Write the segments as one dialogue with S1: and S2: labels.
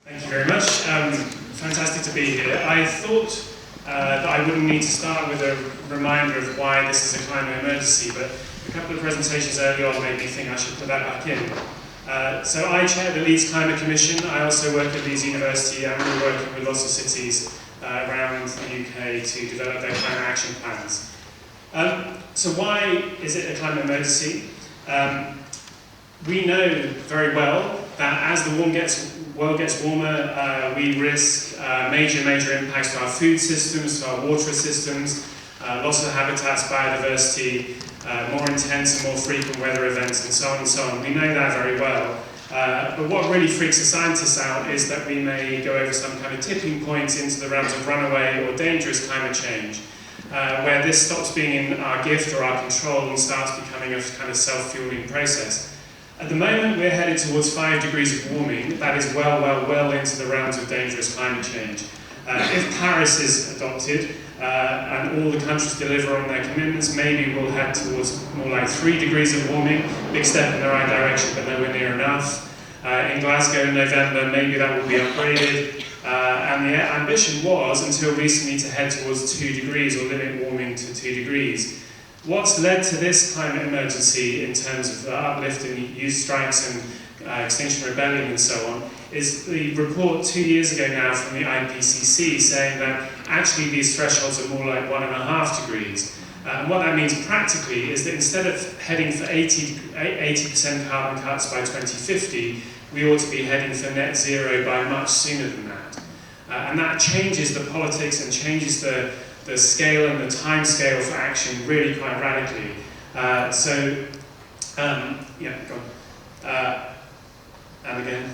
S1: Thank you very much. Fantastic to be here. I thought that I wouldn't need to start with a reminder of why this is a climate emergency, but a couple of presentations early on made me think I should put that back in. So I chair the Leeds Climate Commission. I also work at Leeds University, and we're working with lots of cities around the UK to develop their climate action plans. So why is it a climate emergency? We know very well that as the world gets warmer, we risk major impacts to our food systems, to our water systems, loss of habitats, biodiversity, more intense and more frequent weather events, and so on and so on. We know that very well. But what really freaks the scientists out is that we may go over some kind of tipping points into the realms of runaway or dangerous climate change, where this stops being in our gift or our control and starts becoming a kind of self-fueling process. At the moment, we're headed towards 5 degrees of warming. That is well into the realms of dangerous climate change. If Paris is adopted and all the countries deliver on their commitments, maybe we'll head towards more like 3 degrees of warming. Big step in the right direction, but nowhere near enough. In Glasgow in November, maybe that will be upgraded. And the ambition was, until recently, to head towards 2 degrees or limit warming to 2 degrees. What's led to this climate emergency in terms of the uplift in youth strikes and Extinction Rebellion and so on is the report 2 years ago now from the IPCC saying that actually these thresholds are more like 1.5 degrees. And what that means practically is that instead of heading for 80% carbon cuts by 2050, we ought to be heading for net zero by much sooner than that. And that changes the politics and changes the scale and the time scale for action really quite radically. And again.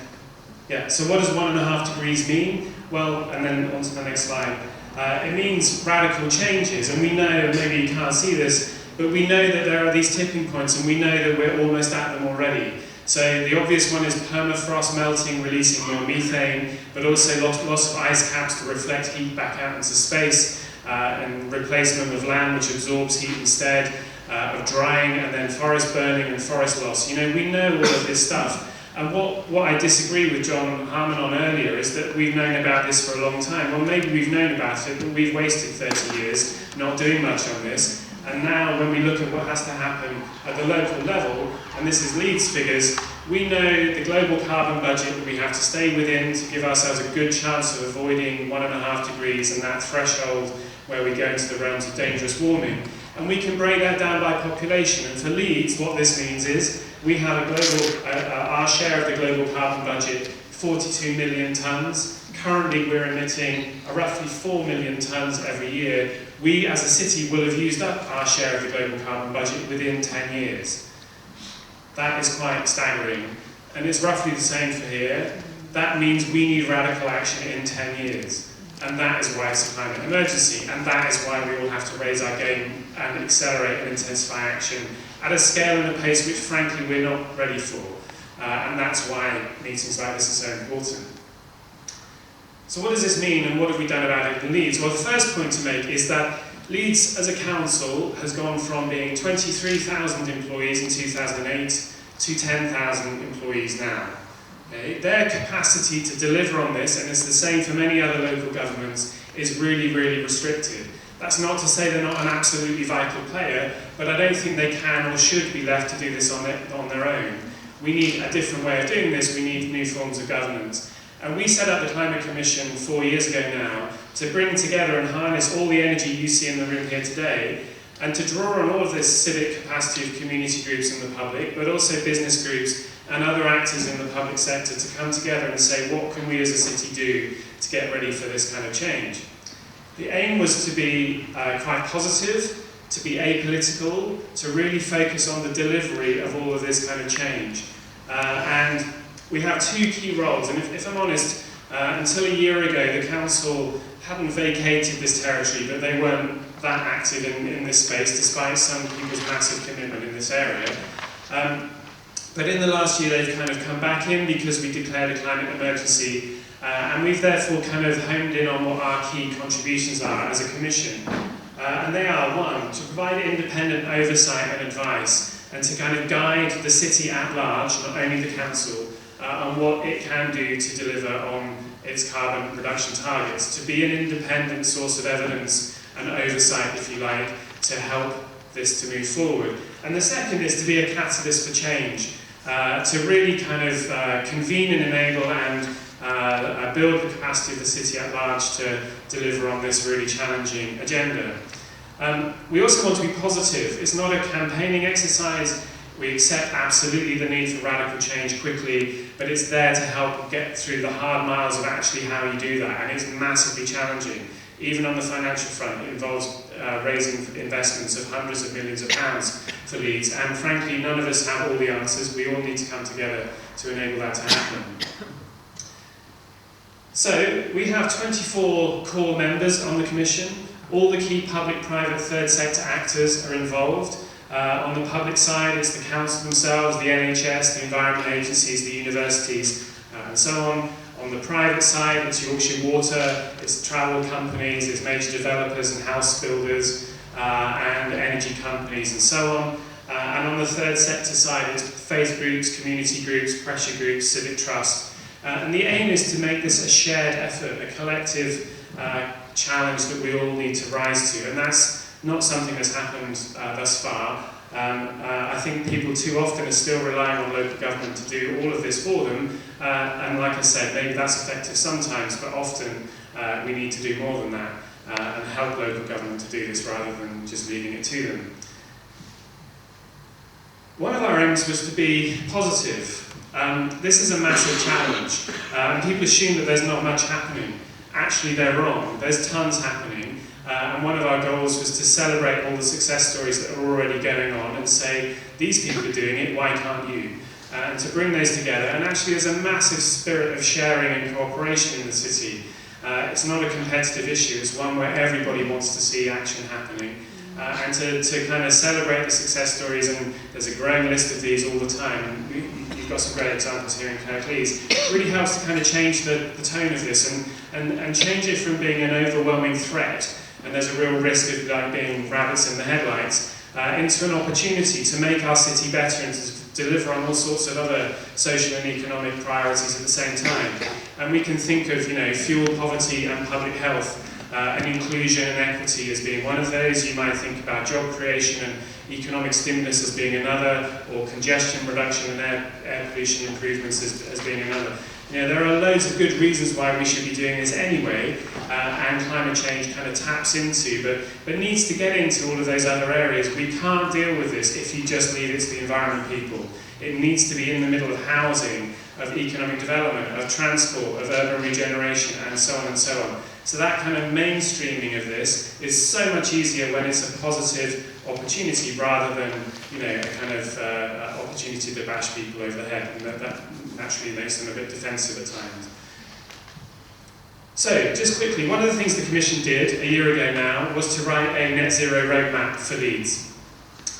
S1: Yeah, so what does 1.5 degrees mean? Well, and then on to the next slide. It means radical changes, and we know, maybe you can't see this, but we know that there are these tipping points, and we know that we're almost at them already. So the obvious one is permafrost melting, releasing more methane, but also loss of ice caps to reflect heat back out into space, and replacement of land which absorbs heat instead, of drying, and then forest burning and forest loss. You know, we know all of this stuff. And what I disagree with John Harmon on earlier is that we've known about this for a long time. Well, maybe we've known about it, but we've wasted 30 years not doing much on this. And now when we look at what has to happen at the local level, and this is Leeds figures, we know the global carbon budget that we have to stay within to give ourselves a good chance of avoiding 1.5 degrees and that threshold where we go into the realms of dangerous warming. And we can break that down by population. And for Leeds, what this means is we have a global, our share of the global carbon budget, 42 million tonnes. Currently, we're emitting roughly 4 million tonnes every year. We, as a city, will have used up our share of the global carbon budget within 10 years. That is quite staggering. And it's roughly the same for here. That means we need radical action in 10 years. And that is why it's a climate emergency. And that is why we will have to raise our game and accelerate and intensify action at a scale and a pace which, frankly, we're not ready for. And that's why meetings like this are so important. So what does this mean, and what have we done about it in Leeds? Well, the first point to make is that Leeds, as a council, has gone from being 23,000 employees in 2008 to 10,000 employees now. Okay? Their capacity to deliver on this, and it's the same for many other local governments, is really restricted. That's not to say they're not an absolutely vital player, but I don't think they can or should be left to do this on their own. We need a different way of doing this. We need new forms of governance. And we set up the Climate Commission 4 years ago now to bring together and harness all the energy you see in the room here today, and to draw on all of this civic capacity of community groups and the public, but also business groups and other actors in the public sector to come together and say, what can we as a city do to get ready for this kind of change? The aim was to be quite positive, to be apolitical, to really focus on the delivery of all of this kind of change. And we have 2 key roles, and if I'm honest, until a year ago the council hadn't vacated this territory, but they weren't that active in this space, despite some people's massive commitment in this area. But in the last year they've kind of come back in because we declared a climate emergency, and we've therefore kind of honed in on what our key contributions are as a commission. And they are, 1, to provide independent oversight and advice, and to kind of guide the city at large, not only the council, on what it can do to deliver on its carbon reduction targets, to be an independent source of evidence and oversight, if you like, to help this to move forward. And the second is to be a catalyst for change, to really kind of convene and enable and build the capacity of the city at large to deliver on this really challenging agenda. We also want to be positive. It's not a campaigning exercise. We accept absolutely the need for radical change quickly, but it's there to help get through the hard miles of actually how you do that, and it's massively challenging. Even on the financial front, it involves raising investments of hundreds of millions of pounds for Leeds, and frankly, none of us have all the answers. We all need to come together to enable that to happen. So, we have 24 core members on the Commission. All the key public, private, third sector actors are involved. On the public side, it's the council themselves, the NHS, the environment agencies, the universities, and so on. On the private side, it's Yorkshire Water, it's travel companies, it's major developers and house builders, and energy companies, and so on. And on the third sector side, it's faith groups, community groups, pressure groups, civic trust. And the aim is to make this a shared effort, a collective challenge that we all need to rise to. And that's not something that's happened thus far. I think people too often are still relying on local government to do all of this for them, and like I said, maybe that's effective sometimes, but often we need to do more than that and help local government to do this rather than just leaving it to them. One of our aims was to be positive. This is a massive challenge, and people assume that there's not much happening. Actually, they're wrong. There's tons happening. And one of our goals was to celebrate all the success stories that are already going on and say, these people are doing it, why can't you? And to bring those together. And actually there's a massive spirit of sharing and cooperation in the city. It's not a competitive issue, it's one where everybody wants to see action happening. And to kind of celebrate the success stories, and there's a growing list of these all the time. And you've got some great examples here in Kirklees. It really helps to kind of change the tone of this and change it from being an overwhelming threat, and there's a real risk of like being rabbits in the headlights, into an opportunity to make our city better and to deliver on all sorts of other social and economic priorities at the same time. And we can think of, fuel poverty and public health, and inclusion and equity as being one of those. You might think about job creation and economic stimulus as being another, or congestion reduction and air pollution improvements as being another. There are loads of good reasons why we should be doing this anyway, and climate change kind of taps into, but needs to get into all of those other areas. We can't deal with this if you just leave it to the environment people. It needs to be in the middle of housing, of economic development, of transport, of urban regeneration, and so on and so on. So that kind of mainstreaming of this is so much easier when it's a positive opportunity rather than, a kind of opportunity to bash people over the head, and that naturally makes them a bit defensive at times. So, just quickly, one of the things the Commission did a year ago now was to write a net zero roadmap for Leeds.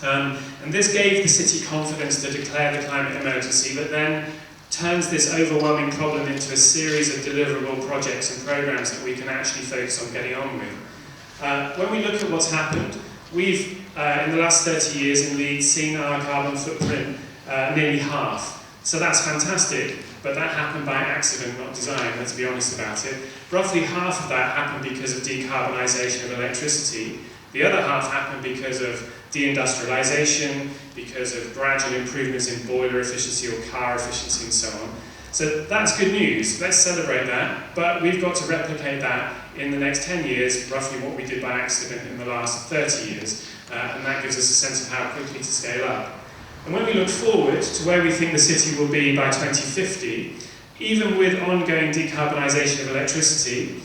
S1: And this gave the city confidence to declare the climate emergency, but then turns this overwhelming problem into a series of deliverable projects and programmes that we can actually focus on getting on with. When we look at what's happened, we've, in the last 30 years in Leeds, seen our carbon footprint nearly half. So that's fantastic, but that happened by accident, not design, let's be honest about it. Roughly half of that happened because of decarbonisation of electricity. The other half happened because of deindustrialisation, because of gradual improvements in boiler efficiency or car efficiency and so on. So that's good news, let's celebrate that, but we've got to replicate that in the next 10 years, roughly what we did by accident in the last 30 years, and that gives us a sense of how quickly to scale up. And when we look forward to where we think the city will be by 2050, even with ongoing decarbonisation of electricity,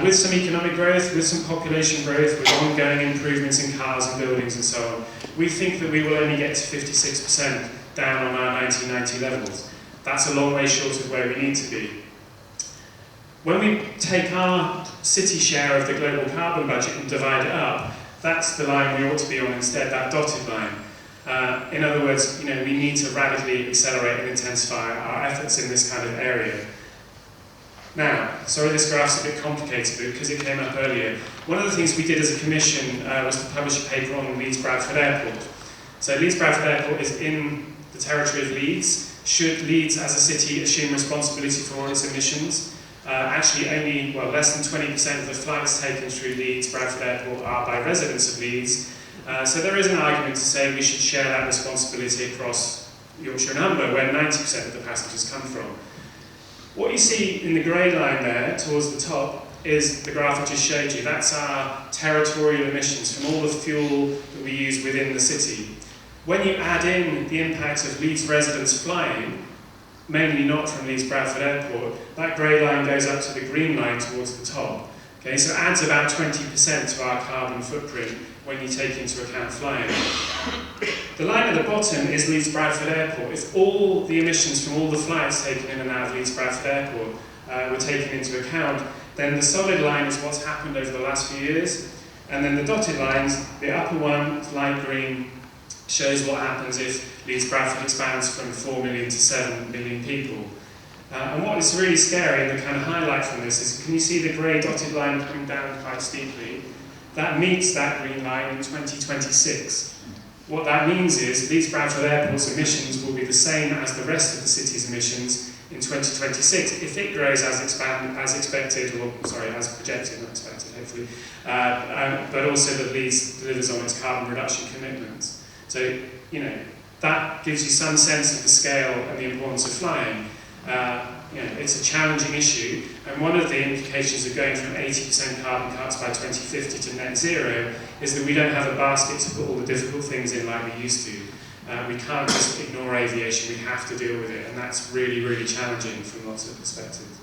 S1: with some economic growth, with some population growth, with ongoing improvements in cars and buildings and so on, we think that we will only get to 56% down on our 1990 levels. That's a long way short of where we need to be. When we take our city share of the global carbon budget and divide it up, that's the line we ought to be on instead, that dotted line. In other words, we need to radically accelerate and intensify our efforts in this kind of area. Now, sorry this graph's a bit complicated because it came up earlier. One of the things we did as a commission was to publish a paper on Leeds Bradford Airport. So Leeds Bradford Airport is in the territory of Leeds. should Leeds as a city assume responsibility for all its emissions? Actually, only less than 20% of the flights taken through Leeds Bradford Airport are by residents of Leeds. So there is an argument to say we should share that responsibility across Yorkshire and Humber, where 90% of the passengers come from. What you see in the grey line there, towards the top, is the graph I just showed you. That's our territorial emissions from all the fuel that we use within the city. When you add in the impact of Leeds residents flying, mainly not from Leeds Bradford Airport, that grey line goes up to the green line towards the top. Okay, so it adds about 20% to our carbon footprint when you take into account flying. The line at the bottom is Leeds Bradford Airport. If all the emissions from all the flights taken in and out of Leeds Bradford Airport were taken into account, then the solid line is what's happened over the last few years, and then the dotted lines, the upper one, light green, shows what happens if Leeds Bradford expands from 4 million to 7 million people. And what is really scary, and the kind of highlight from this, is can you see the grey dotted line coming down quite steeply? That meets that green line in 2026. What that means is Leeds Bradford Airport's emissions will be the same as the rest of the city's emissions in 2026 if it grows as expected, or as projected, not expected, hopefully, but also that Leeds delivers on its carbon reduction commitments. So, that gives you some sense of the scale and the importance of flying. It's a challenging issue, and one of the implications of going from 80% carbon cuts by 2050 to net zero is that we don't have a basket to put all the difficult things in like we used to. We can't just ignore aviation, we have to deal with it, and that's really, really challenging from lots of perspectives.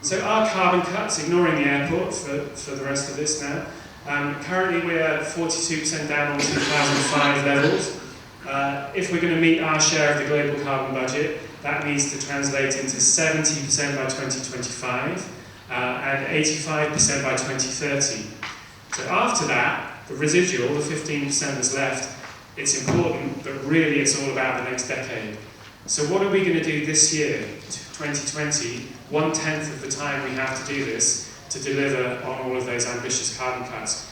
S1: So our carbon cuts, ignoring the airport for the rest of this now, currently we're 42% down on 2005 levels. If we're going to meet our share of the global carbon budget, that needs to translate into 70% by 2025 and 85% by 2030. So after that, the residual, the 15% that's left, it's important, but really it's all about the next decade. So what are we going to do this year, 2020, 1/10 of the time we have to do this to deliver on all of those ambitious carbon cuts?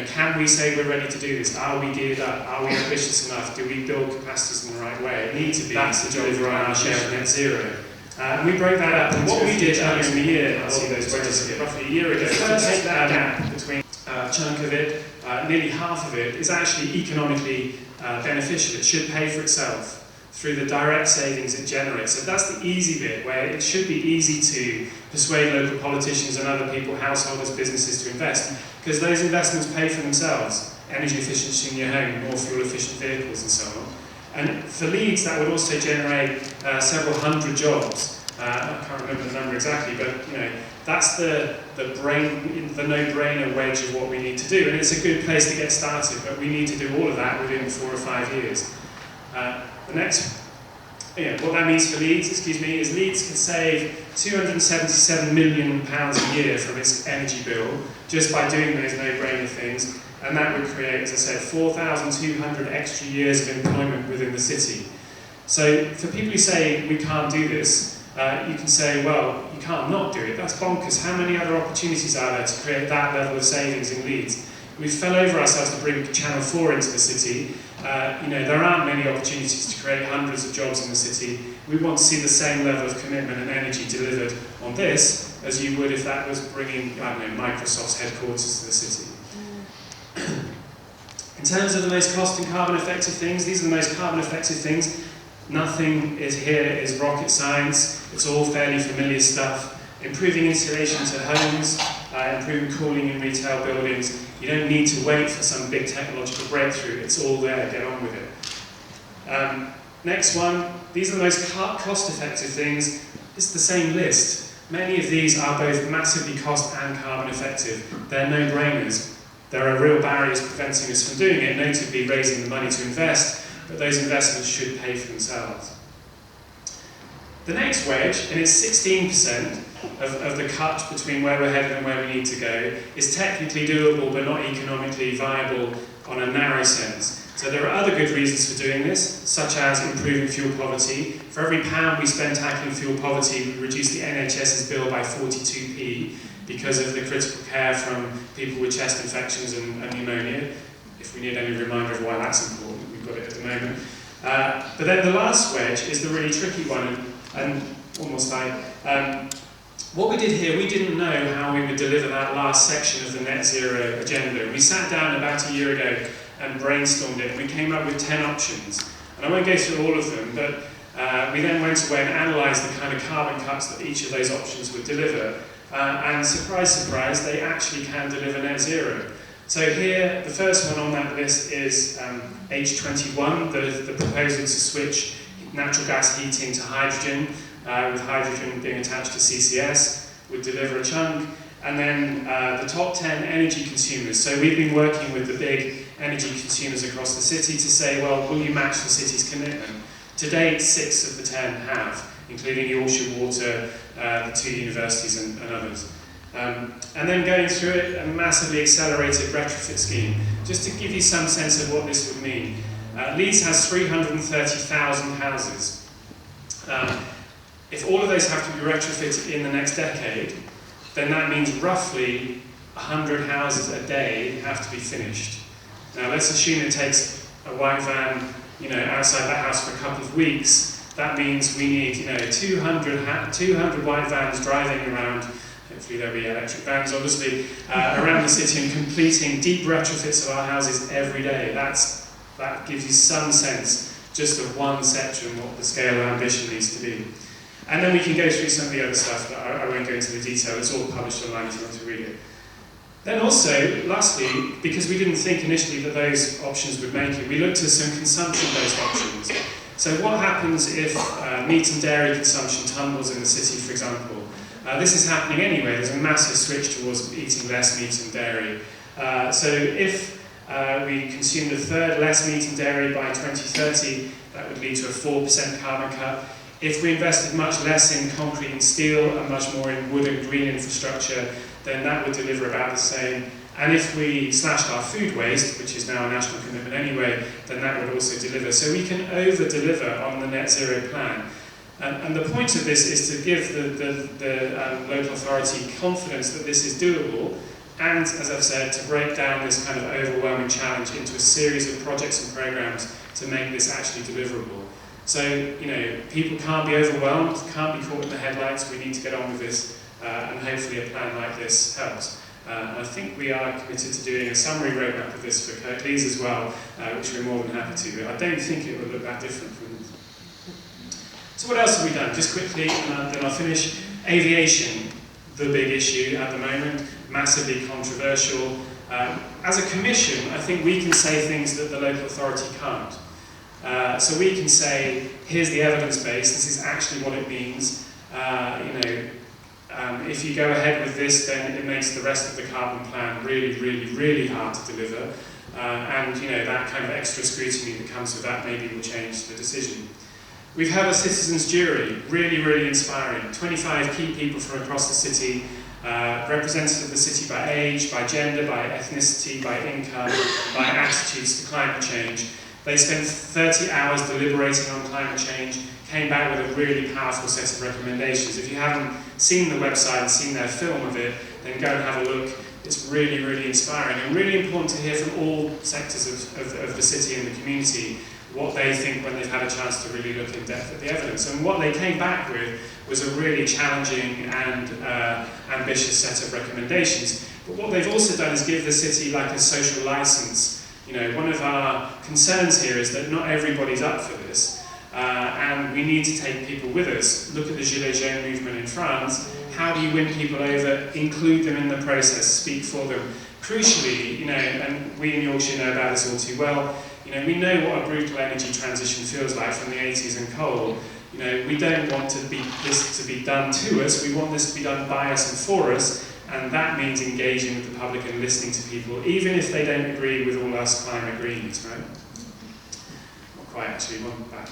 S1: Can we say we're ready to do this? Are we geared up? Are we ambitious enough? Do we build capacities in the right way? It needs to be. That's to deliver on our share of net zero. And we broke that up. And what we did earlier in the year, I'll see those wedges here, roughly a year ago, to take that gap between a chunk of it, nearly half of it, is actually economically beneficial. It should pay for itself through the direct savings it generates. So that's the easy bit, where it should be easy to persuade local politicians and other people, householders, businesses to invest, because those investments pay for themselves. Energy efficiency in your home, more fuel-efficient vehicles and so on. And for Leeds, that would also generate several hundred jobs. I can't remember the number exactly, but that's the no-brainer wedge of what we need to do. And it's a good place to get started, but we need to do all of that within 4 or 5 years. The next, what that means for Leeds, is Leeds can save £277 million a year from its energy bill just by doing those no-brainer things, and that would create, as I said, 4,200 extra years of employment within the city. So for people who say we can't do this, you can say, well, you can't not do it. That's bonkers. How many other opportunities are there to create that level of savings in Leeds? We fell over ourselves to bring Channel 4 into the city. There aren't many opportunities to create hundreds of jobs in the city. We want to see the same level of commitment and energy delivered on this as you would if that was bringing, Microsoft's headquarters to the city. In terms of the most cost and carbon effective things, these are the most carbon effective things. Nothing is rocket science. It's all fairly familiar stuff. Improving insulation to homes, improving cooling in retail buildings. You don't need to wait for some big technological breakthrough. It's all there, get on with it. Next one, these are the most cost-effective things. It's the same list. Many of these are both massively cost and carbon effective. They're no-brainers. There are real barriers preventing us from doing it, notably raising the money to invest, but those investments should pay for themselves. The next wedge, and it's 16% of the cut between where we're headed and where we need to go, is technically doable but not economically viable on a narrow sense. So there are other good reasons for doing this, such as improving fuel poverty. For every £1 we spend tackling fuel poverty, we reduce the NHS's bill by 42p because of the critical care from people with chest infections and pneumonia. If we need any reminder of why that's important, we've got it at the moment. But then the last wedge is the really tricky one, and almost like, what we did here, we didn't know how we would deliver that last section of the net zero agenda. We sat down about a year ago and brainstormed it, and we came up with 10 options. And I won't go through all of them, but we then went away and analysed the kind of carbon cuts that each of those options would deliver. And surprise, surprise, they actually can deliver net zero. So here, the first one on that list is H21, the proposal to switch natural gas heating to hydrogen, with hydrogen being attached to CCS, would deliver a chunk. And then the top 10 energy consumers. So we've been working with the big energy consumers across the city to say, well, will you match the city's commitment? To date, 6 of the 10 have, including Yorkshire Water, the 2 universities and others. And then going through it, a massively accelerated retrofit scheme. Just to give you some sense of what this would mean. Leeds has 330,000 houses. If all of those have to be retrofitted in the next decade, then that means roughly 100 houses a day have to be finished. Now let's assume it takes a white van, outside that house for a couple of weeks. That means we need, 200 white vans driving around. Hopefully there'll be electric vans, obviously, around the city and completing deep retrofits of our houses every day. That gives you some sense, just of one section, what the scale of ambition needs to be. And then we can go through some of the other stuff, but I won't go into the detail. It's all published online if you want to read it. Then also, lastly, because we didn't think initially that those options would make it, we looked at some consumption-based options. So what happens if meat and dairy consumption tumbles in the city, for example? This is happening anyway. There's a massive switch towards eating less meat and dairy. So if we consumed a third less meat and dairy by 2030, that would lead to a 4% carbon cut. If we invested much less in concrete and steel and much more in wood and green infrastructure, then that would deliver about the same. And if we slashed our food waste, which is now a national commitment anyway, then that would also deliver. So we can over-deliver on the net zero plan. And the point of this is to give the local authority confidence that this is doable, and, as I've said, to break down this kind of overwhelming challenge into a series of projects and programs to make this actually deliverable. So, people can't be overwhelmed, can't be caught in the headlights. We need to get on with this, and hopefully a plan like this helps. I think we are committed to doing a summary roadmap of this for Kirklees as well, which we're more than happy to. But I don't think it will look that different from this. So what else have we done? Just quickly, and then I'll finish. Aviation, the big issue at the moment, massively controversial. As a commission, I think we can say things that the local authority can't. So we can say, here's the evidence base, this is actually what it means. If you go ahead with this, then it makes the rest of the carbon plan really, really, really hard to deliver. And that kind of extra scrutiny that comes with that maybe will change the decision. We've had a citizens' jury, really, really inspiring. 25 key people from across the city, representative of the city by age, by gender, by ethnicity, by income, by attitudes to climate change. They spent 30 hours deliberating on climate change, came back with a really powerful set of recommendations. If you haven't seen the website and seen their film of it, then go and have a look. It's really, really inspiring and really important to hear from all sectors of the city and the community what they think when they've had a chance to really look in depth at the evidence. And what they came back with was a really challenging and ambitious set of recommendations. But what they've also done is give the city like a social license. One of our concerns here is that not everybody's up for this, and we need to take people with us. Look at the Gilets Jaunes movement in France. How do you win people over, include them in the process, speak for them? Crucially, and we in Yorkshire know about this all too well, we know what a brutal energy transition feels like from the 80s and coal. We don't want this to be done to us, we want this to be done by us and for us, and that means engaging with the public and listening to people, even if they don't agree with all us climate greens, right? Not quite, actually, one back.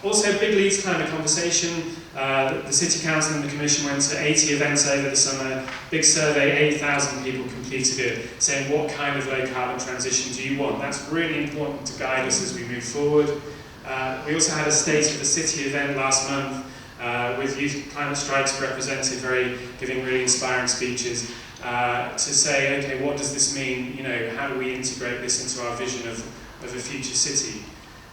S1: Also, big Leeds Climate Conversation. The City Council and the Commission went to 80 events over the summer, big survey, 8,000 people completed it, saying what kind of low carbon transition do you want? That's really important to guide us as we move forward. We also had a State of the City event last month with youth climate strikes represented, giving really inspiring speeches to say, okay, what does this mean? How do we integrate this into our vision of a future city?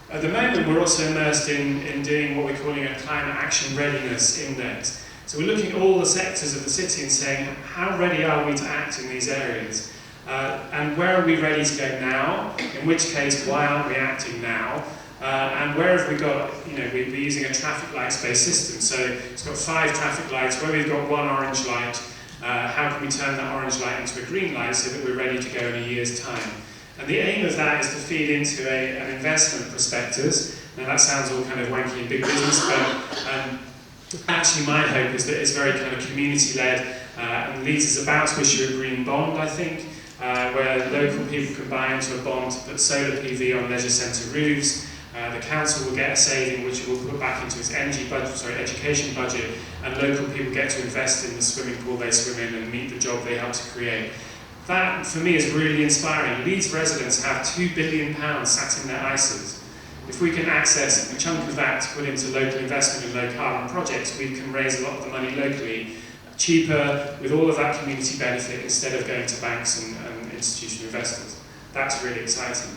S1: At the moment, we're also immersed in doing what we're calling a Climate Action Readiness Index. So we're looking at all the sectors of the city and saying, how ready are we to act in these areas? And where are we ready to go now? In which case, why aren't we acting now? And where have we got, we're using a traffic lights-based system. So it's got 5 traffic lights. Where we've got 1 orange light, how can we turn that orange light into a green light so that we're ready to go in a year's time? And the aim of that is to feed into an investment prospectus. Now that sounds all kind of wanky and big business, but actually my hope is that it's very kind of community-led, and Leeds is about to issue a green bond, I think, where local people can buy into a bond to put solar PV on leisure centre roofs. The council will get a saving which it will put back into its education budget, and local people get to invest in the swimming pool they swim in and meet the job they help to create. That, for me, is really inspiring. Leeds residents have £2 billion sat in their ISAs. If we can access a chunk of that to put into local investment in low carbon projects, we can raise a lot of the money locally, cheaper, with all of that community benefit, instead of going to banks and institutional investors. That's really exciting.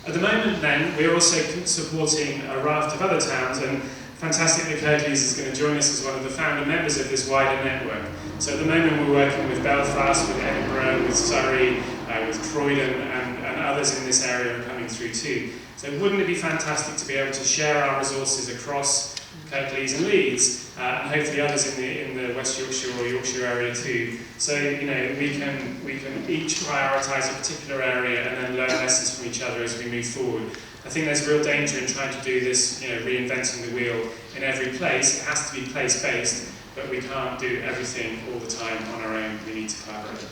S1: At the moment then, we're also supporting a raft of other towns, and fantastic that Kirklees is going to join us as one of the founder members of this wider network. So at the moment we're working with Belfast, with Edinburgh, with Surrey, with Croydon, and others in this area are coming through too. So wouldn't it be fantastic to be able to share our resources across Kirklees and Leeds, and hopefully others in the West Yorkshire or Yorkshire area too. So we can each prioritise a particular area and then learn lessons from each other as we move forward. I think there's real danger in trying to do this, reinventing the wheel in every place. It has to be place-based, but we can't do everything all the time on our own. We need to collaborate.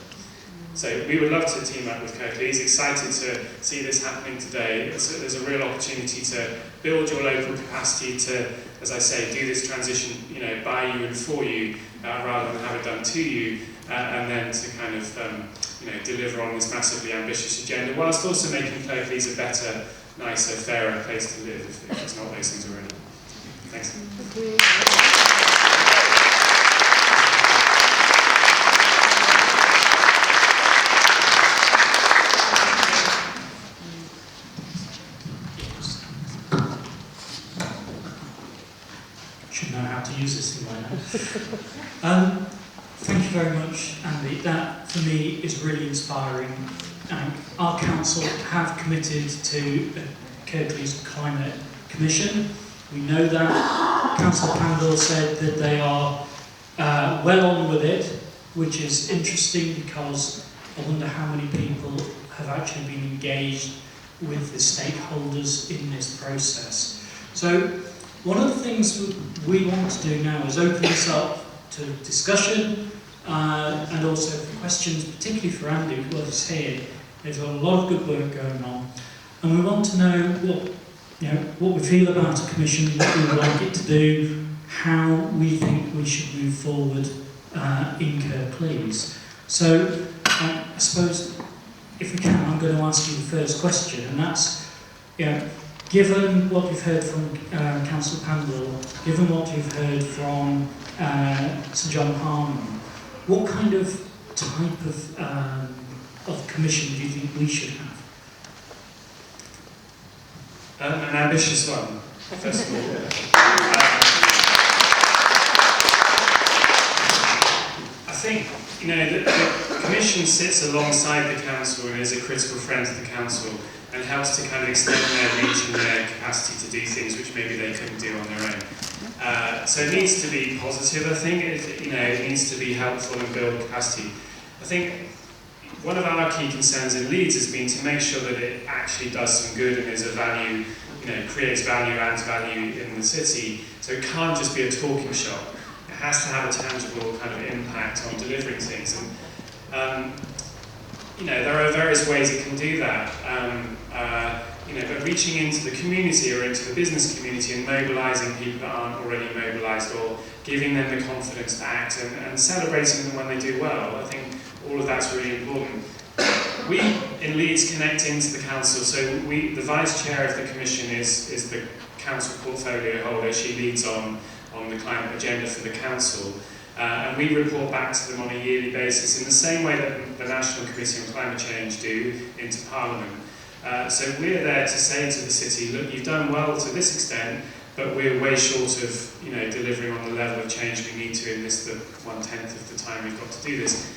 S1: So we would love to team up with Kirklees. Excited to see this happening today. There's a real opportunity to build your local capacity to, as I say, do this transition, by you and for you, rather than have it done to you, and then to kind of, deliver on this massively ambitious agenda, whilst also making Kirklees a better, nicer, fairer place to live, if it's not those things already. Thanks.
S2: Should know how to use this thing by now. Thank you very much, Andy. That, for me, is really inspiring. Our council have committed to Kirklees Climate Commission. We know that. Councillor Pandel said that they are well on with it, which is interesting because I wonder how many people have actually been engaged with the stakeholders in this process. So one of the things we want to do now is open this up to discussion and also for questions, particularly for Andy, who is here. There's a lot of good work going on, and we want to know what we feel about a commission, what we would like it to do, how we think we should move forward in Kirklees. So I suppose, if we can, I'm going to ask you the first question, and that's, given what you've heard from Councillor Pandel, given what you've heard from Sir John Harman, what kind of type of commission do you think we should have?
S1: An ambitious one, first of all. I think, the Commission sits alongside the Council and is a critical friend to the Council, and helps to kind of extend their reach and their capacity to do things which maybe they couldn't do on their own. So it needs to be positive, I think. It needs to be helpful and build capacity. I think one of our key concerns in Leeds has been to make sure that it actually does some good and is a value, creates value, adds value in the city. So it can't just be a talking shop. It has to have a tangible kind of impact on delivering things. And there are various ways it can do that. But reaching into the community or into the business community and mobilising people that aren't already mobilised, or giving them the confidence to act and celebrating them when they do well, I think all of that's really important. We in Leeds connect into the council, so the vice chair of the commission is the council portfolio holder. She leads on the climate agenda for the council. And we report back to them on a yearly basis in the same way that the National Committee on Climate Change do into Parliament. So we're there to say to the city, look, you've done well to this extent, but we're way short of delivering on the level of change we need to in this, the 1/10 of the time we've got to do this.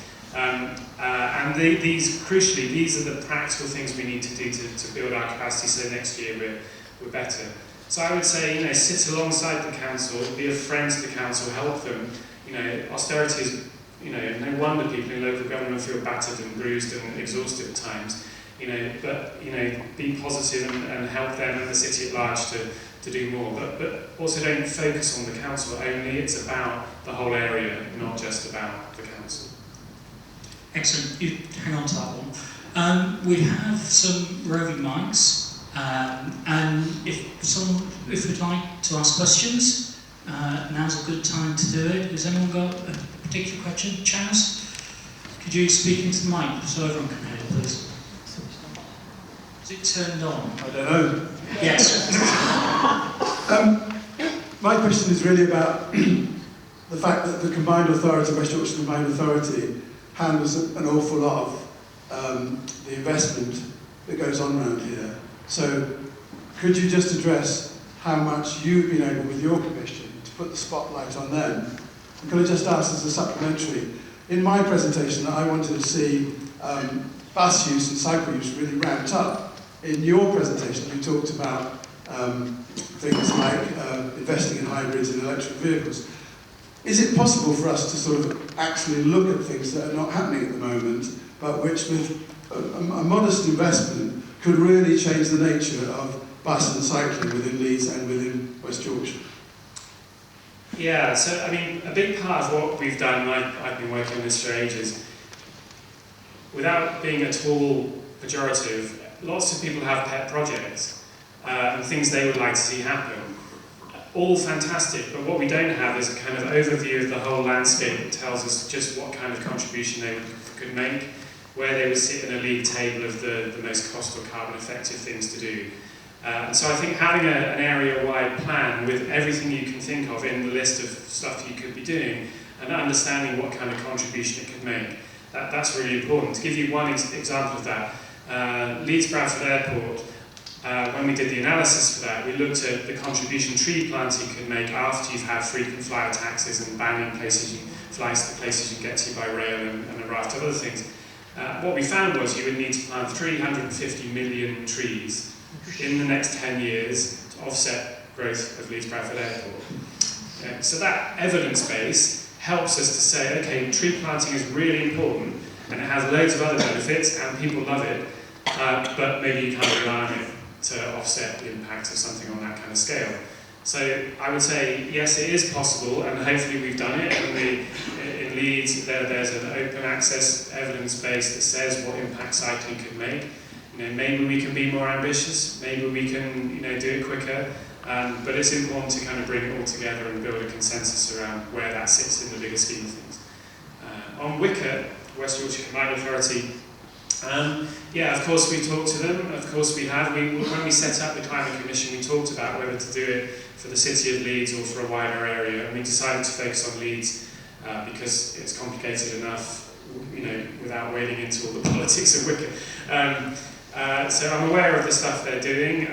S1: Crucially, these are the practical things we need to do to build our capacity so next year we're better. So I would say, sit alongside the council, be a friend to the council, help them. Austerity is, no wonder people in local government feel battered and bruised and exhausted at times. But be positive and help them and the city at large to do more. But also don't focus on the council only. It's about the whole area, not just about the council.
S2: Excellent. You hang on to that one. We have some roving mics. And if we'd like to ask questions, now's a good time to do it. Has anyone got a particular question? Chaz, could you speak into the mic so everyone can hear, please? Is it turned on?
S3: I don't know.
S2: Yes.
S3: My question is really about the fact that the combined authority, West Yorkshire Combined Authority, handles an awful lot of the investment that goes on around here. So, could you just address how much you've been able, with your commission, to put the spotlight on them? And could I just ask as a supplementary, in my presentation, I wanted to see bus use and cycle use really ramped up. In your presentation, you talked about things like investing in hybrids and electric vehicles. Is it possible for us to sort of actually look at things that are not happening at the moment, but which with a modest investment could really change the nature of bus and cycling within Leeds and within West Yorkshire?
S1: Yeah, so I mean, a big part of what we've done, and I've been working on this for ages, without being at all pejorative, lots of people have pet projects and things they would like to see happen. All fantastic, but what we don't have is a kind of overview of the whole landscape that tells us just what kind of contribution they could make, where they would sit in a league table of the most cost or carbon effective things to do. And so I think having an area-wide plan with everything you can think of in the list of stuff you could be doing and understanding what kind of contribution it could make, that's really important. To give you one example of that, Leeds Bradford Airport, when we did the analysis for that, we looked at the contribution tree planting could make after you've had frequent flyer taxes and banning flights to places you get to by rail and a raft of other things. What we found was you would need to plant 350 million trees in the next 10 years to offset growth of Leeds Bradford Airport. So that evidence base helps us to say, okay, tree planting is really important and it has loads of other benefits and people love it, but maybe you can't rely on it to offset the impact of something on that kind of scale. So I would say, yes, it is possible, and hopefully we've done it. And in Leeds, there's an open access evidence base that says what impact cycling could make. Maybe we can be more ambitious, maybe we can do it quicker, but it's important to kind of bring it all together and build a consensus around where that sits in the bigger scheme of things. On Wicker, West Yorkshire Combined Authority, yeah, of course we talked to them, of course we have. When we set up the Climate Commission, we talked about whether to do it for the city of Leeds or for a wider area, and we decided to focus on Leeds because it's complicated enough, without wading into all the politics of Wicker. So I'm aware of the stuff they're doing.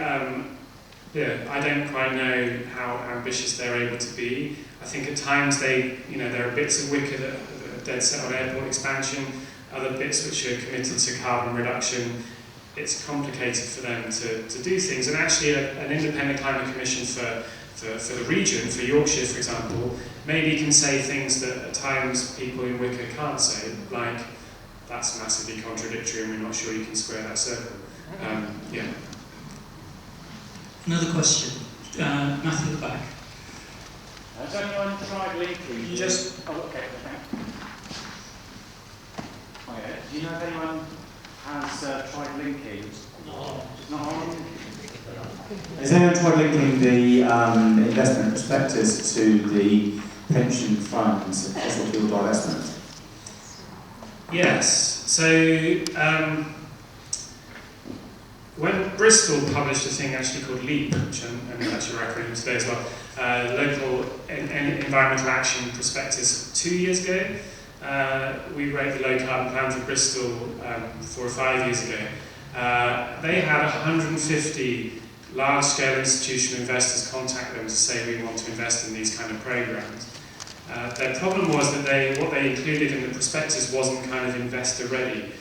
S1: Yeah, I don't quite know how ambitious they're able to be. I think at times there are bits of Wicker that are dead set on airport expansion, other bits which are committed to carbon reduction. It's complicated for them to do things, and actually an independent climate commission for the region, for Yorkshire for example, maybe can say things that at times people in Wicker can't say, like, that's massively contradictory and we're not sure you can square that circle. Yeah.
S2: Another question. Matthew at the back.
S4: Has anyone tried linking? Okay. Do you know if anyone has tried linking? No. Not on?
S5: Has anyone tried linking the investment prospectus to the pension funds fossil fuel divestment?
S1: Yes. So when Bristol published a thing actually called LEAP, which I'm actually acronym today as well, Local Environmental Action Prospectus 2 years ago, we wrote the low carbon plan for Bristol 4 or 5 years ago. they had 150 large-scale institutional investors contact them to say we want to invest in these kind of programs. Their problem was that what they included in the prospectus wasn't kind of investor ready.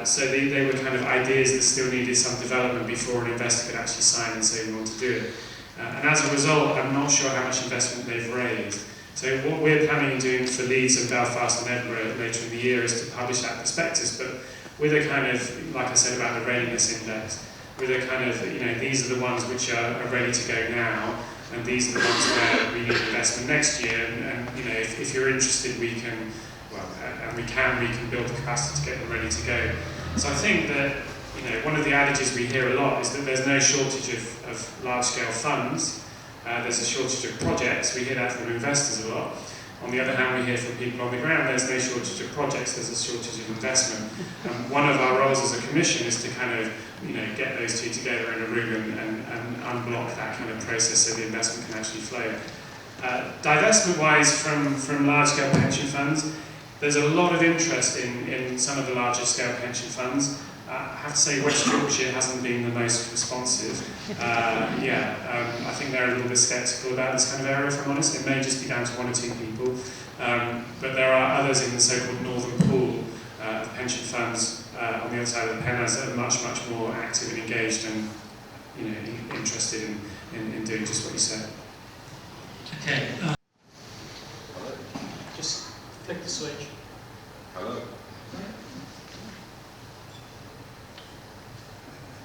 S1: So they were kind of ideas that still needed some development before an investor could actually sign and say we want to do it. And as a result, I'm not sure how much investment they've raised. So what we're planning on doing for Leeds and Belfast and Edinburgh later in the year is to publish that prospectus, but with a kind of, like I said about the readiness index, with a kind of, these are the ones which are ready to go now, and these are the ones where we need investment next year, and if you're interested, we can build the capacity to get them ready to go. So I think that, one of the adages we hear a lot is that there's no shortage of large-scale funds. There's a shortage of projects. We hear that from investors a lot. On the other hand, we hear from people on the ground, there's no shortage of projects, there's a shortage of investment. One of our roles as a commission is to kind of, get those two together in a room and unblock that kind of process so the investment can actually flow. Divestment-wise from large-scale pension funds, there's a lot of interest in some of the larger scale pension funds. I have to say West Yorkshire hasn't been the most responsive. I think they're a little bit sceptical about this kind of area, if I'm honest. It may just be down to one or two people. But there are others in the so-called northern pool of pension funds on the other side of the Pennines that are much, much more active and engaged and interested in doing just what you said.
S2: Okay. Just flick the switch.
S6: Hello.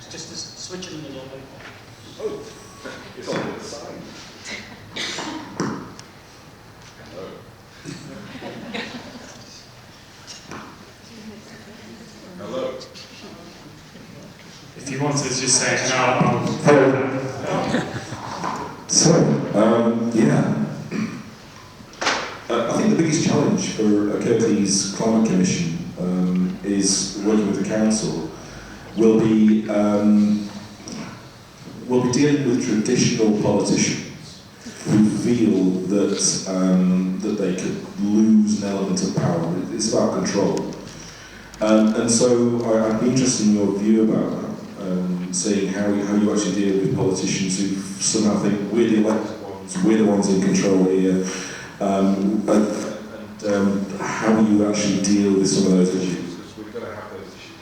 S2: Just switch it in the middle.
S6: Oh, it's on the other side. Hello. Hello.
S1: If you want to just say it now, I'll...
S6: So, I think the biggest challenge for a Kirklees Climate Commission is working with the council. Will be dealing with traditional politicians who feel that they could lose an element of power. It's about control, and so I'd be interested in your view about that, seeing how you actually deal with politicians who somehow think we're the elected ones, we're the ones in control here, and how you actually deal with some of those issues. We're going to have those issues.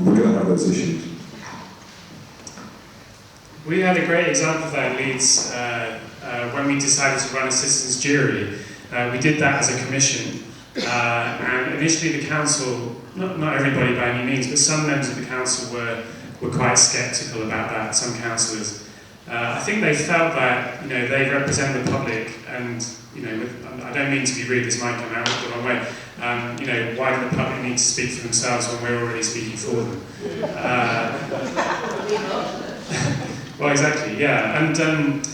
S6: We're going to have those issues.
S1: We had a great example of that in Leeds when we decided to run a citizens' jury. We did that as a commission, and initially the council, not everybody by any means, but some members of the council were quite sceptical about that, some councillors. I think they felt that they represent the public, and I don't mean to be rude, this might come out the wrong way. Why do the public need to speak for themselves when we're already speaking for them? Well, exactly, yeah. And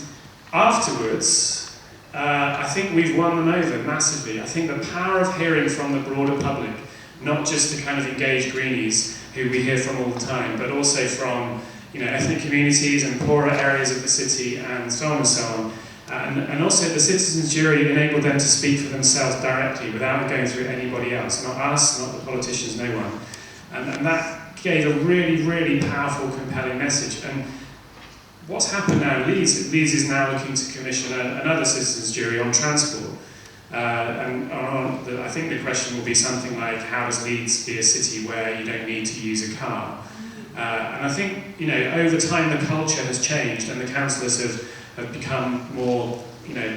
S1: afterwards, I think we've won them over massively. I think the power of hearing from the broader public, not just the kind of engaged greenies who we hear from all the time, but also from ethnic communities and poorer areas of the city and so on and so on. And also the citizens' jury enabled them to speak for themselves directly without going through anybody else, not us, not the politicians, no one. And that gave a really, really powerful, compelling message. And what's happened now in Leeds is now looking to commission another citizens' jury on transport. I think the question will be something like, how does Leeds be a city where you don't need to use a car? And I think, over time the culture has changed and the councillors have become more,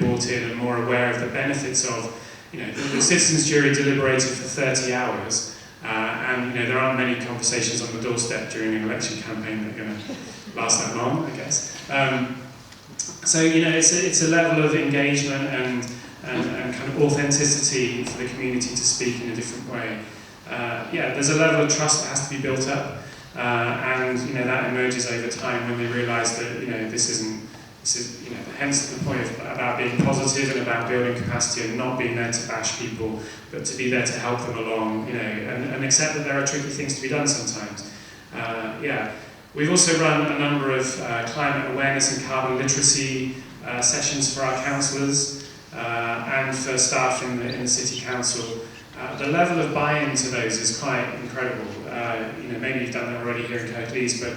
S1: brought in and more aware of the benefits of, the citizens' jury deliberated for 30 hours, and there aren't many conversations on the doorstep during an election campaign that are going to last that long, I guess. So it's a level of engagement and kind of authenticity for the community to speak in a different way. There's a level of trust that has to be built up, and that emerges over time when they realise that this is hence the point about being positive and about building capacity and not being there to bash people, but to be there to help them along, and accept that there are tricky things to be done sometimes. We've also run a number of climate awareness and carbon literacy sessions for our councillors and for staff in the city council. The level of buy-in to those is quite incredible. maybe you've done that already here in Kirklees, but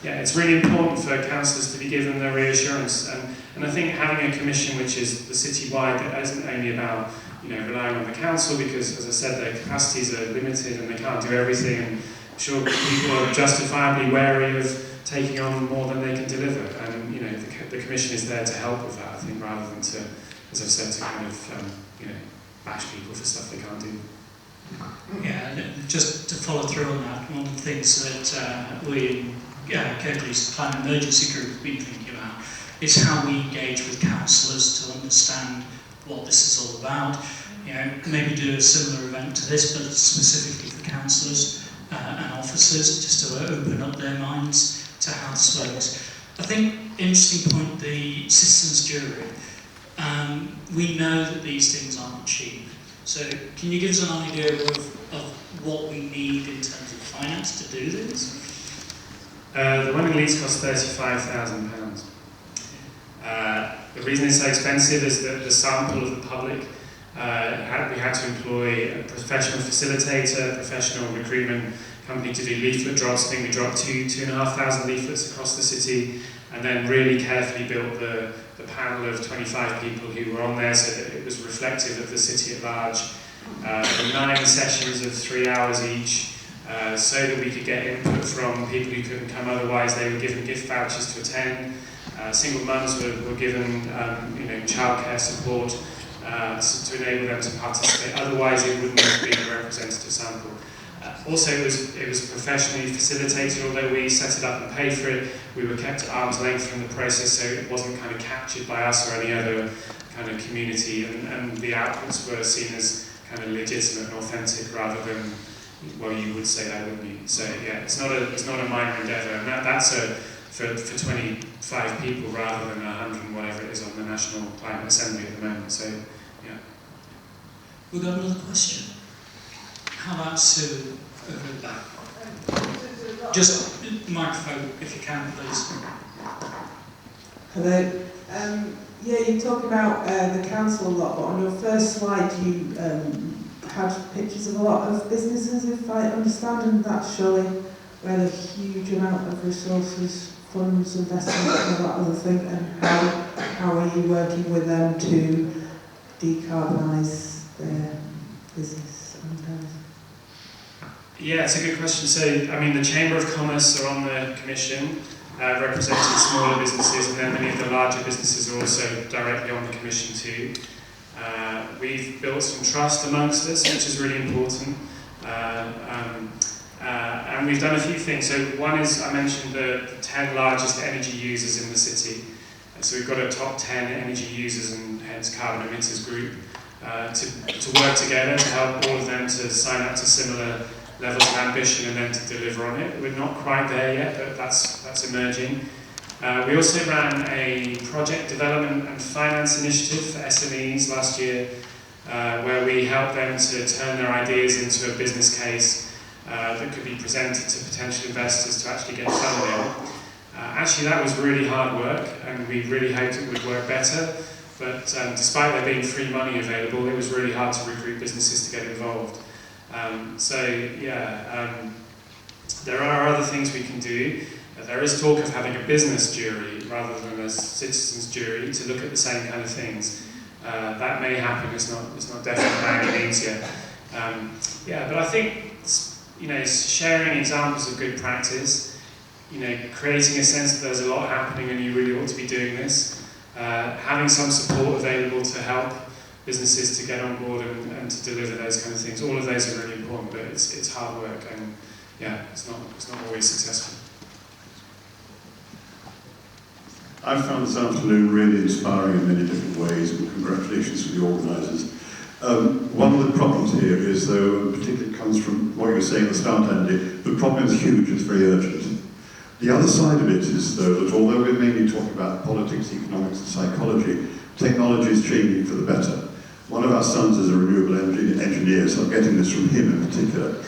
S1: it's really important for councillors to be given the reassurance. And I think having a commission which is the city-wide, that isn't only about relying on the council, because as I said, their capacities are limited and they can't do everything. And I'm sure people are justifiably wary of taking on more than they can deliver. And the commission is there to help with that, I think, rather than to, as I've said, to kind of bash people for stuff they can't do.
S2: Yeah, and just to follow through on that, one of the things that we in Kirklees Climate Emergency Group have been thinking about is how we engage with councillors to understand what this is all about. Maybe do a similar event to this, but specifically for councillors and officers, just to open up their minds to how this works. I think, interesting point, the citizens' jury. We know that these things aren't cheap. So can you give us an idea of what we need in terms of finance to do this?
S1: The one in Leeds costs £35,000. The reason it's so expensive is that the sample of the public, we had to employ a professional facilitator, professional recruitment company to do leaflet drops. I think we dropped 2,500 leaflets across the city, and then really carefully built the panel of 25 people who were on there so that it was reflective of the city at large. 9 sessions of 3 hours each, so that we could get input from people who couldn't come otherwise. They were given gift vouchers to attend. Single mums were given childcare support to enable them to participate. Otherwise it wouldn't have been a representative sample. Also, it was professionally facilitated. Although we set it up and paid for it, we were kept at arm's length from the process, so it wasn't kind of captured by us or any other kind of community, and the outputs were seen as kind of legitimate and authentic rather than, well, you would say that, wouldn't you? So yeah, it's not a minor endeavour, and that's for 25 people rather than 100 and whatever it is on the National Climate Assembly at the moment. So yeah.
S2: We've got another question. How about Sue over the back? Just microphone, if you can, please.
S7: Hello. You talk about the council a lot, but on your first slide you had pictures of a lot of businesses, if I understand, and that's surely where the huge amount of resources, funds, investment and all that other thing, and how are you working with them to decarbonise their business and
S1: Yeah, it's a good question. So, the Chamber of Commerce are on the commission, representing smaller businesses, and then many of the larger businesses are also directly on the commission too. We've built some trust amongst us, which is really important. And we've done a few things. So one is, I mentioned the 10 largest energy users in the city. So we've got a top 10 energy users and hence carbon emitters group to work together to help all of them to sign up to similar levels of ambition and then to deliver on it. We're not quite there yet, but that's emerging. We also ran a project development and finance initiative for SMEs last year, where we helped them to turn their ideas into a business case that could be presented to potential investors to actually get funding. Actually, that was really hard work, and we really hoped it would work better. But despite there being free money available, it was really hard to recruit businesses to get involved. There are other things we can do. There is talk of having a business jury rather than a citizens jury to look at the same kind of things. That may happen. It's not definite by any means yet. But I think sharing examples of good practice, creating a sense that there's a lot happening and you really ought to be doing this, having some support available to help businesses to get on board and to deliver those kind of things. All of those are really important, but it's hard work, and it's not always successful.
S8: I found this afternoon really inspiring in many different ways, and congratulations to the organisers. One of the problems here is, though, and particularly comes from what you were saying at the start, Andy, the problem is huge, it's very urgent. The other side of it is, though, that although we're mainly talking about politics, economics and psychology, technology is changing for the better. One of our sons is a renewable energy engineer, so I'm getting this from him in particular.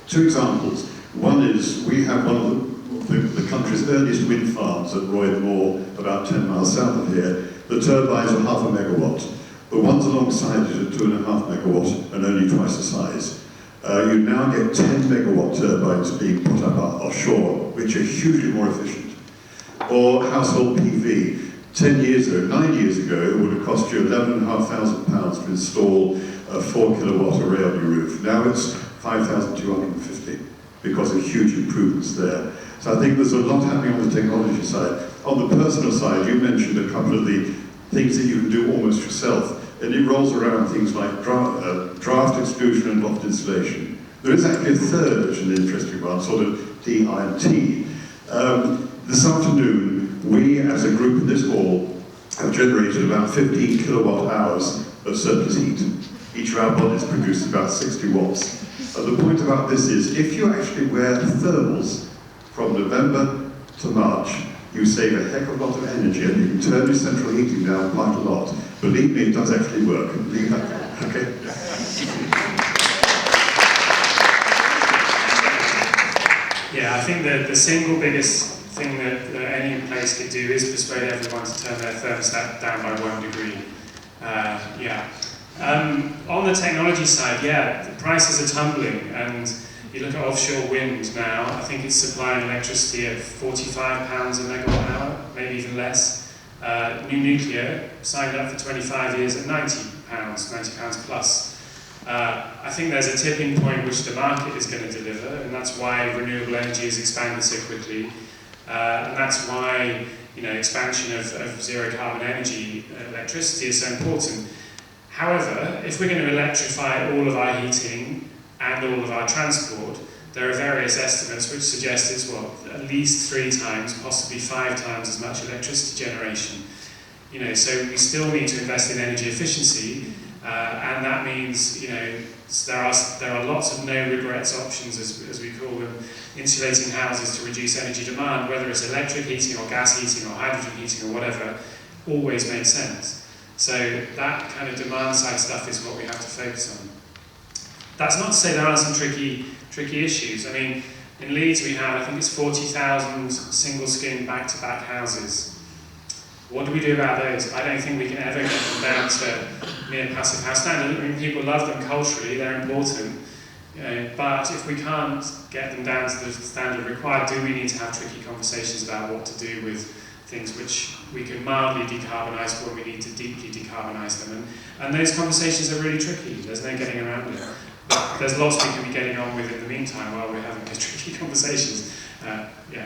S8: 2 examples. One is we have one of the country's earliest wind farms at Royd Moor, about 10 miles south of here. The turbines are 0.5 megawatt. The ones alongside it are 2.5 megawatt and only twice the size. You now get 10 megawatt turbines being put up offshore, which are hugely more efficient. Or household PV. 9 years ago, it would have cost you £11,500 to install a 4 kilowatt array on your roof. Now it's $5,250 because of huge improvements there. So I think there's a lot happening on the technology side. On the personal side, you mentioned a couple of the things that you can do almost yourself, and it rolls around things like draft exclusion and loft insulation. There is actually a third, which is an interesting one, sort of DI&T. This afternoon, we as a group in this hall have generated about 15 kilowatt hours of surplus heat. Each of our bodies produces about 60 watts. And the point about this is, if you actually wear thermals from November to March, you save a heck of a lot of energy and you can turn your central heating down quite a lot. Believe me, it does actually work. Okay?
S1: Yeah, I think that the single biggest thing that any place could do is persuade everyone to turn their thermostat down by 1 degree. On the technology side, the prices are tumbling, and you look at offshore wind now, I think it's supplying electricity at £45 a megawatt hour, maybe even less. New nuclear signed up for 25 years at £90 plus. I think there's a tipping point which the market is going to deliver, and that's why renewable energy is expanding so quickly, and that's why expansion of zero carbon energy electricity is so important. However, if we're going to electrify all of our heating and all of our transport, there are various estimates which suggest it's at least 3 times, possibly 5 times as much electricity generation. So we still need to invest in energy efficiency, and that means there are lots of no regrets options, as we call them, insulating houses to reduce energy demand, whether it's electric heating or gas heating or hydrogen heating or whatever, always makes sense. So that kind of demand side stuff is what we have to focus on. That's not to say there aren't some tricky issues. I mean, in Leeds we have, I think it's 40,000 single skin back-to-back houses. What do we do about those? I don't think we can ever get them down to mere passive house standard. I mean, people love them culturally, they're important. But if we can't get them down to the standard required, do we need to have tricky conversations about what to do with things which we can mildly decarbonise when we need to deeply decarbonise them? And those conversations are really tricky. There's no getting around it. But there's lots we can be getting on with in the meantime while we're having those tricky conversations,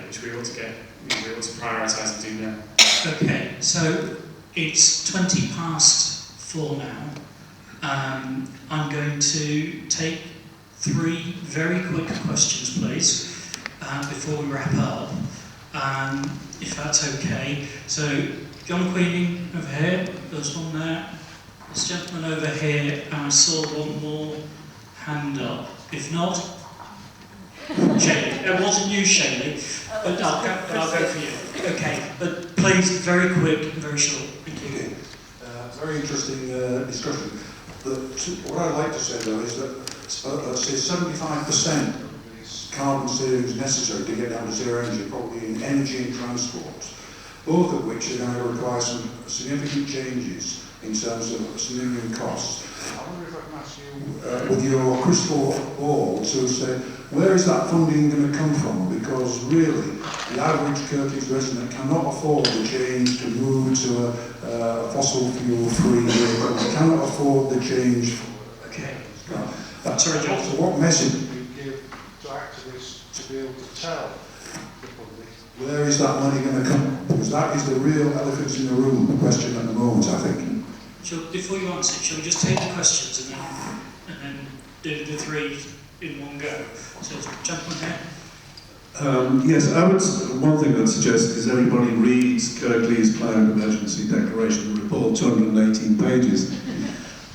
S1: which we ought to prioritise and do now.
S2: Okay, so it's 20 past 4 now. I'm going to take 3 very quick questions, please, before we wrap up, if that's okay. So, John Queening over here, there's one there. This gentleman over here, and I saw one more hand up. If not, Shaylee. It wasn't you, Shaylee, but I'll go for you. Okay, but please, very quick, very short. Thank you.
S9: Okay. Very interesting discussion. What I'd like to say though is that let's say 75% of the carbon savings necessary to get down to zero energy, probably in energy and transport, both of which are going to require some significant changes in terms of significant costs. I wonder if I can ask you, with your crystal ball, to say, where is that funding going to come from? Because really, the average Kirklees resident cannot afford the change to move to a fossil fuel-free vehicle. They cannot afford the change.
S2: Okay.
S9: Sorry, John. So what message do we give to activists to be able to tell the public where is that money going to come from? Because that is the real elephant in the room question at the moment, I think.
S2: Before you answer, shall we just take the questions and then do the 3 in one go? So, gentleman here.
S10: Yes, one thing I'd suggest is everybody reads Kirklees Climate Emergency Declaration report, 218 pages.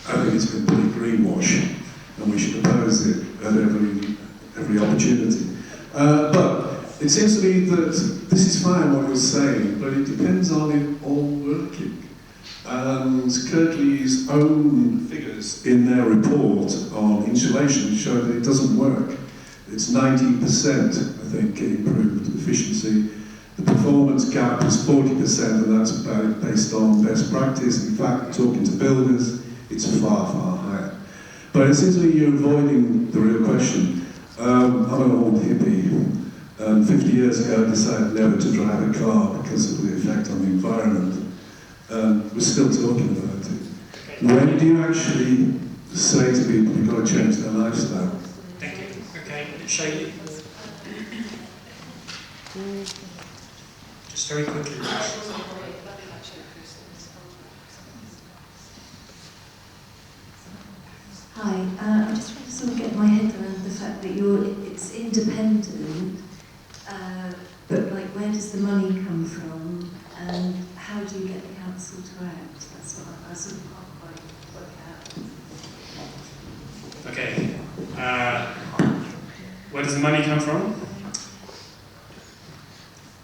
S10: I think it's a complete greenwash, and we should oppose it at every opportunity. But it seems to me that this is fine what you're saying, but it depends on it all working. And Kirklees' own figures in their report on insulation show that it doesn't work. It's 90%, I think, improved efficiency. The performance gap is 40%, and that's based on best practice. In fact, talking to builders, it's far, far higher. But it seems to me you're avoiding the real question. I'm an old hippie. 50 years ago I decided never to drive a car because of the effect on the environment. We're still talking about it. When do you actually say to people you've got to change their lifestyle?
S2: Thank you. Okay, Shaylee. Just very quickly, please.
S11: Hi, I just want to sort of get my head around the fact that it's independent, but like where does the money come from and how do you get the council to act? That's what I sort of can't quite work out.
S1: Okay. Where does the money come from?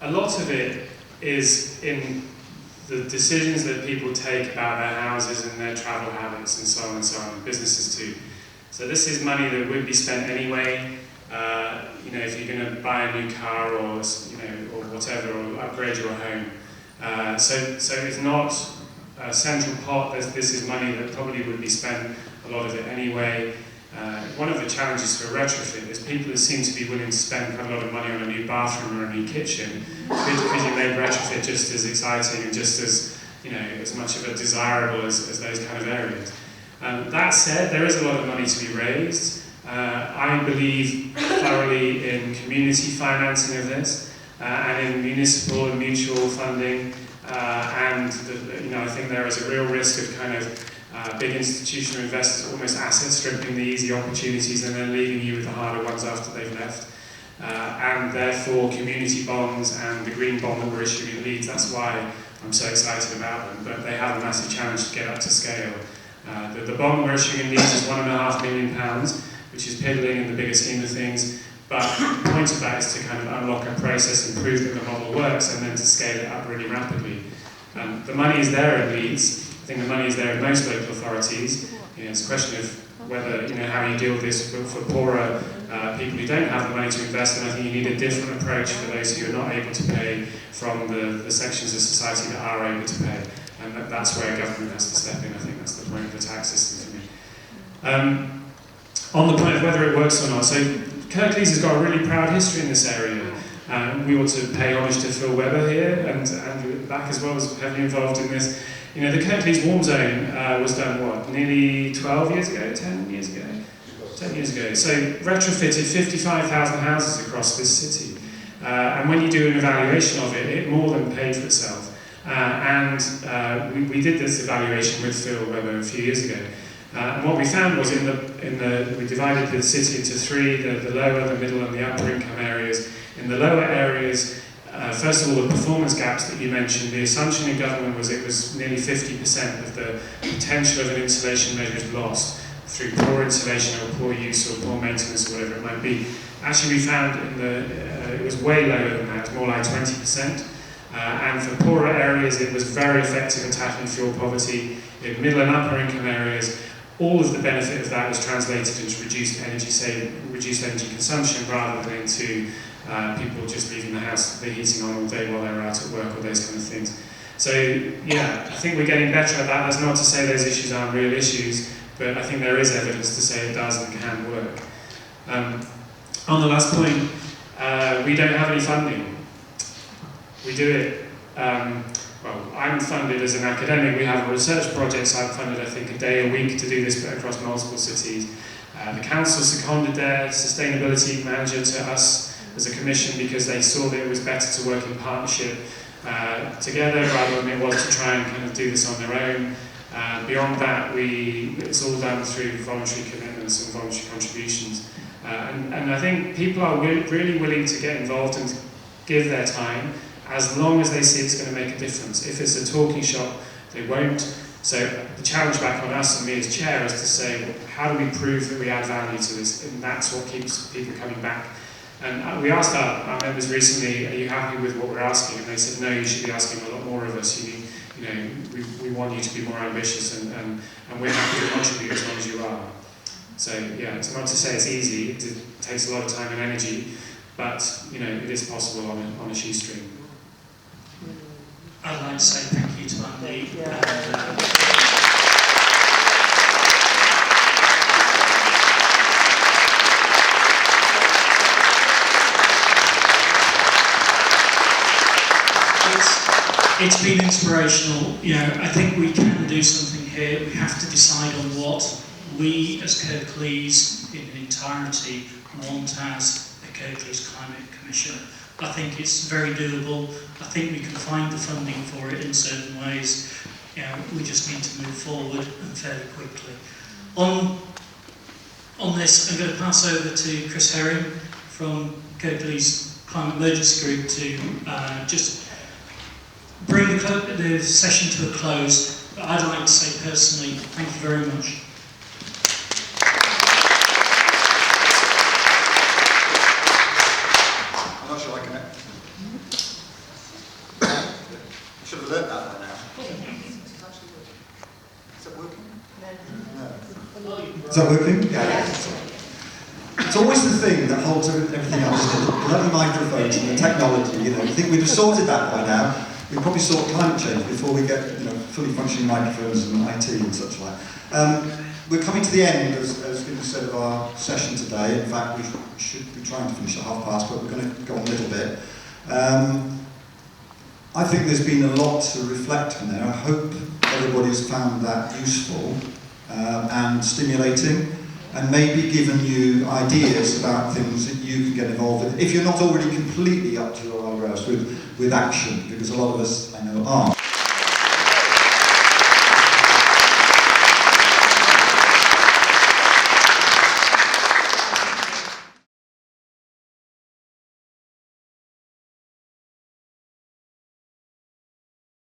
S1: A lot of it is in the decisions that people take about their houses and their travel habits and so on, businesses too. So this is money that would be spent anyway. If you're going to buy a new car or or whatever, or upgrade your home. So it's not a central pot. This is money that probably would be spent, a lot of it anyway. One of the challenges for a retrofit is people that seem to be willing to spend quite a lot of money on a new bathroom or a new kitchen because you make retrofit just as exciting and just as as much of a desirable as those kind of areas. That said, there is a lot of money to be raised. I believe thoroughly in community financing of this and in municipal and mutual funding, and I think there is a real risk of kind of big institutional investors almost asset stripping the easy opportunities and then leaving you with the harder ones after they've left. And therefore community bonds and the green bond that we're issuing in Leeds, that's why I'm so excited about them, but they have a massive challenge to get up to scale. The bond we're issuing in Leeds is £1.5 million, which is piddling in the bigger scheme of things, but the point of that is to kind of unlock a process and prove that the model works and then to scale it up really rapidly. The money is there in Leeds. I think the money is there in most local authorities. It's a question of whether, how you deal with this for poorer people who don't have the money to invest, and I think you need a different approach for those who are not able to pay from the sections of society that are able to pay. And that's where government has to step in. I think that's the point of the tax system for me. On the point of whether it works or not, so Kirklees has got a really proud history in this area. We ought to pay homage to Phil Webber here, and Andrew back as well was heavily involved in this. The Kirklees warm zone was done, nearly 12 years ago, 10 years ago? 10 years ago. So retrofitted 55,000 houses across this city. And when you do an evaluation of it, it more than paid for itself. We did this evaluation with Phil Webber a few years ago. And what we found was we divided the city into three, the lower, the middle and the upper income areas. In the lower areas, first of all, the performance gaps that you mentioned, the assumption in government was it was nearly 50% of the potential of an insulation measure is lost through poor insulation or poor use or poor maintenance or whatever it might be. Actually, we found it was way lower than that, more like 20%. And for poorer areas, it was very effective in tackling fuel poverty. In middle and upper income areas, all of the benefit of that was translated into reduced energy consumption rather than into people just leaving the house, the heating on all day while they were out at work or those kind of things. So yeah, I think we're getting better at that. That's not to say those issues aren't real issues, but I think there is evidence to say it does and can work. On the last point, we don't have any funding. We do it, I'm funded as an academic. We have a research project, I'm funded I think a day a week to do this across multiple cities. The council seconded their sustainability manager to us as a commission because they saw that it was better to work in partnership together rather than it was to try and kind of do this on their own. Beyond that, it's all done through voluntary commitments and voluntary contributions. And I think people are really willing to get involved and give their time as long as they see it's going to make a difference. If it's a talking shop, they won't. So the challenge back on us and me as chair is to say, well, how do we prove that we add value to this? And that's what keeps people coming back. And we asked our members recently, are you happy with what we're asking? And they said, no, you should be asking a lot more of us. We want you to be more ambitious and we're happy to contribute as long as you are. So yeah, it's not to say it's easy, it takes a lot of time and energy, but it is possible on a shoestring.
S2: I'd like to say thank you to Andy. it's been inspirational. You know, I think we can do something here. We have to decide on what we as Kirklees in entirety want as a Kirklees Climate Commission. I think it's very doable. I think we can find the funding for it in certain ways. You know, we just need to move forward and fairly quickly. On this, I'm going to pass over to Chris Herring from Kirklees Climate Emergency Group to just bring the session to a close. But I'd like to say personally, thank you very much.
S12: I'm not sure I can. I should have learnt that by now. Is that working? No.
S13: Is that working? Yeah. It's always the thing that holds everything else. The bloody microphones and the technology. You know, I think we'd have sorted that by now. We probably sort climate change before we get, you know, fully functioning microphones and IT and such like. We're coming to the end, as we said, of our session today. In fact, we should be trying to finish at past, but we're going to go on a little bit. I think there's been a lot to reflect on there. I hope everybody's found that useful and stimulating, and maybe given you ideas about things that you can get involved in, if you're not already completely up to your eyebrows with action, because a lot of us, I know, are.